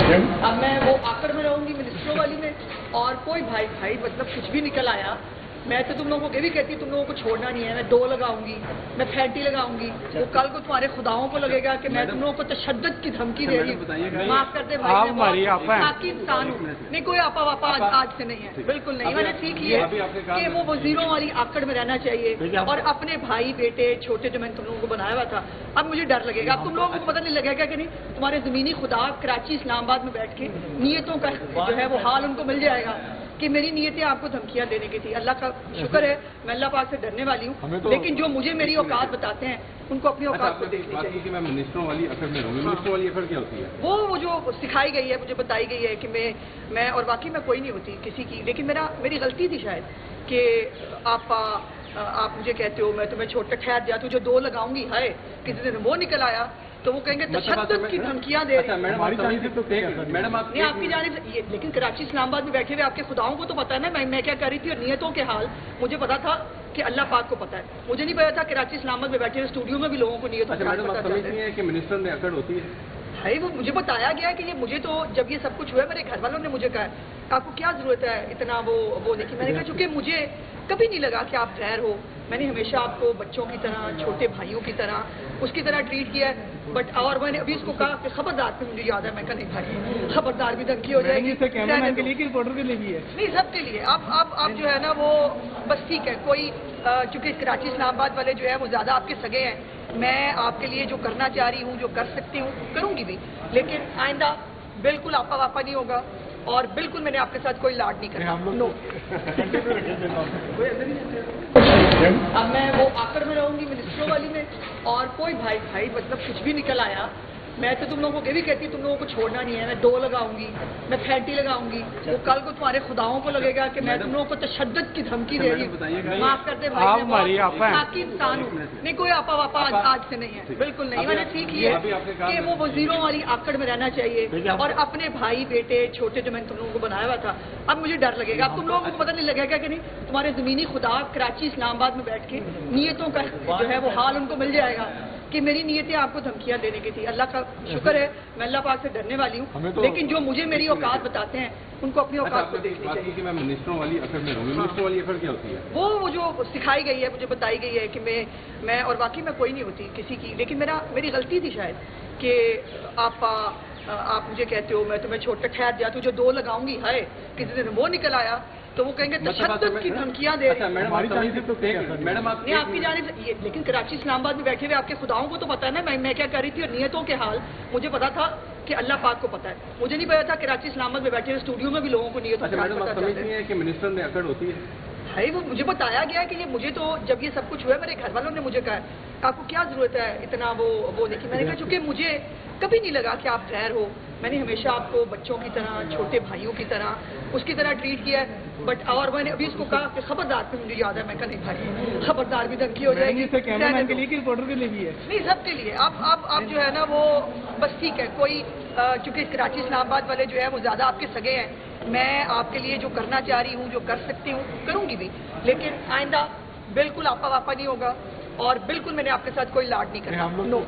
अब मैं वो आकर में रहूंगी मिनिस्ट्रों वाली में, और कोई भाई भाई मतलब कुछ भी निकल आया, मैं तो तुम लोगों को ये भी कहती तुम लोगों को छोड़ना नहीं है, मैं 2 लगाऊंगी, मैं फैंटी लगाऊंगी, वो कल को तुम्हारे खुदाओं को लगेगा कि मैं तुम लोगों को तशद्दुद की धमकी दे रही हूँ। माफ करते भाई, मैं बाकी इंसान हूँ, नहीं कोई आपा वापा आज से नहीं है, बिल्कुल नहीं। मैंने सीख लिया कि वो वजीरों वाली आकड़ में रहना चाहिए और अपने भाई बेटे छोटे जो मैंने तुम लोगों को बनाया हुआ था, अब मुझे डर लगेगा। अब तुम लोगों को पता नहीं लगेगा कि नहीं, तुम्हारे जमीनी खुदा कराची इस्लामाबाद में बैठ के नियतों का जो है वो हाल उनको मिल जाएगा कि मेरी नीयतें आपको धमकियां देने की थी। अल्लाह का शुक्र है, मैं अल्लाह पाक से डरने वाली हूँ, लेकिन जो मुझे मेरी औकात बताते हैं उनको अपनी औकात को देखनी चाहिए। कि मैं मिनिस्टरों वाली अकड़ में रहूंगी, मिनिस्टरों वाली अकड़ क्या होती है? वो जो सिखाई गई है, मुझे बताई गई है कि मैं और बाकी मैं कोई नहीं होती किसी की, लेकिन मेरी गलती थी शायद कि आप मुझे कहते हो मैं तुम्हें छोड़ कर ठहर जा, तुझे 2 लगाऊंगी है, किसी दिन वो निकल आया तो वो कहेंगे तशद्दुद की धमकियां दे रही हैं। मैडम आप नहीं आपकी जानिब से ये, लेकिन कराची इस्लामाबाद में बैठे हुए आपके खुदाओं को तो पता है ना मैं क्या कर रही थी, और नियतों के हाल मुझे पता था कि अल्लाह पाक को पता है। मुझे नहीं पता था कराची इस्लामाबाद में बैठे हुए स्टूडियो में भी लोगों को नियतों के हाल पता चलता है कि मिनिस्टर में अकड़ होती है। भाई वो मुझे बताया गया कि ये मुझे तो जब ये सब कुछ हुआ मेरे घर वालों ने मुझे कहा आपको क्या जरूरत है इतना वो देखिए, मैंने कहा चूंकि मुझे कभी नहीं लगा कि आप गैर हो, मैंने हमेशा आपको बच्चों की तरह छोटे भाइयों की तरह उसकी तरह ट्रीट किया है। बट और मैंने अभी उसको कहा कि खबरदार पे मुझे याद है, मैं कहा नहीं भाई खबरदार भी धमकी हो जाएगी के लिए कि रिपोर्टर के लिए भी है, नहीं सबके लिए। अब जो है ना वो बस ठीक है, कोई चूंकि कराची इस्लामाबाद वाले जो है वो ज्यादा आपके सगे हैं, मैं आपके लिए जो करना चाह रही हूँ जो कर सकती हूँ करूंगी भी, लेकिन आइंदा बिल्कुल आपा वापा नहीं होगा और बिल्कुल मैंने आपके साथ कोई लाड नहीं करना। नो अब मैं वो आकर में रहूंगी मिनिस्ट्रों वाली में, और कोई भाई भाई मतलब कुछ भी निकल आया, मैं तो तुम लोगों को ये भी कहती तुम लोगों को छोड़ना नहीं है, मैं 2 लगाऊंगी, मैं फैंटी लगाऊंगी, वो कल को तुम्हारे खुदाओं को लगेगा कि मैं तुम लोगों को तशद्दुद की धमकी दे रही हूँ। माफ करते भाई, मैं बाकी इंसान हूँ, नहीं कोई आपा वापा आज से नहीं है, बिल्कुल नहीं। मैंने सीख लिया कि वो वजीरों वाली आकड़ में रहना चाहिए और अपने भाई बेटे छोटे जो मैंने तुम लोगों को बनाया हुआ था, अब मुझे डर लगेगा। अब तुम लोगों को पता नहीं लगेगा कि नहीं, तुम्हारे जमीनी खुदा कराची इस्लामाबाद में बैठ के नियतों का जो है वो हाल उनको मिल जाएगा कि मेरी नीयतें आपको धमकियां देने की थी। अल्लाह का शुक्र है, मैं अल्लाह पाक से डरने वाली हूँ, लेकिन जो मुझे मेरी औकात बताते हैं उनको अपनी औकात को देखनी चाहिए। कि मैं मिनिस्टरों वाली अकड़ में रहूंगी, मिनिस्टरों वाली अकड़ क्या होती है? वो जो सिखाई गई है, मुझे बताई गई है कि मैं और बाकी मैं कोई नहीं होती किसी की, लेकिन मेरी गलती थी शायद कि आप मुझे कहते हो मैं तुम्हें छोड़ कर ठहर जा, तुझे 2 लगाऊंगी है, किसी दिन वो निकल आया तो वो कहेंगे तशद्दुद की धमकियां दे रही हैं। मैडम आप नहीं आपकी जानिब से ये, लेकिन कराची इस्लामाबाद में बैठे हुए आपके खुदाओं को तो पता है ना मैं क्या कर रही थी, और नियतों के हाल मुझे पता था कि अल्लाह पाक को पता है। मुझे नहीं पता था कराची इस्लामाबाद में बैठे हुए स्टूडियो में भी लोगों को नियतों के हाल पता चलता है कि मिनिस्टर में अकड़ होती है। भाई वो मुझे बताया गया कि ये मुझे तो जब ये सब कुछ हुआ मेरे घर वालों ने मुझे कहा आपको क्या जरूरत है इतना वो देखिए, मैंने कहा चूंकि मुझे कभी नहीं लगा कि आप गैर हो, मैंने हमेशा आपको बच्चों की तरह छोटे भाइयों की तरह उसकी तरह ट्रीट किया है। बट और मैंने अभी उसको कहा कि खबरदार पे मुझे याद है, मैं कहा नहीं भाई खबरदार भी धमकी हो जाएगी के लिए कि रिपोर्टर के लिए भी है, नहीं सबके लिए। अब जो है ना वो बस ठीक है, कोई चूंकि कराची इस्लामाबाद वाले जो है वो ज्यादा आपके सगे हैं, मैं आपके लिए जो करना चाह रही हूँ जो कर सकती हूँ करूंगी भी, लेकिन आइंदा बिल्कुल आपा वापा नहीं होगा और बिल्कुल मैंने आपके साथ कोई लाड नहीं करना। नो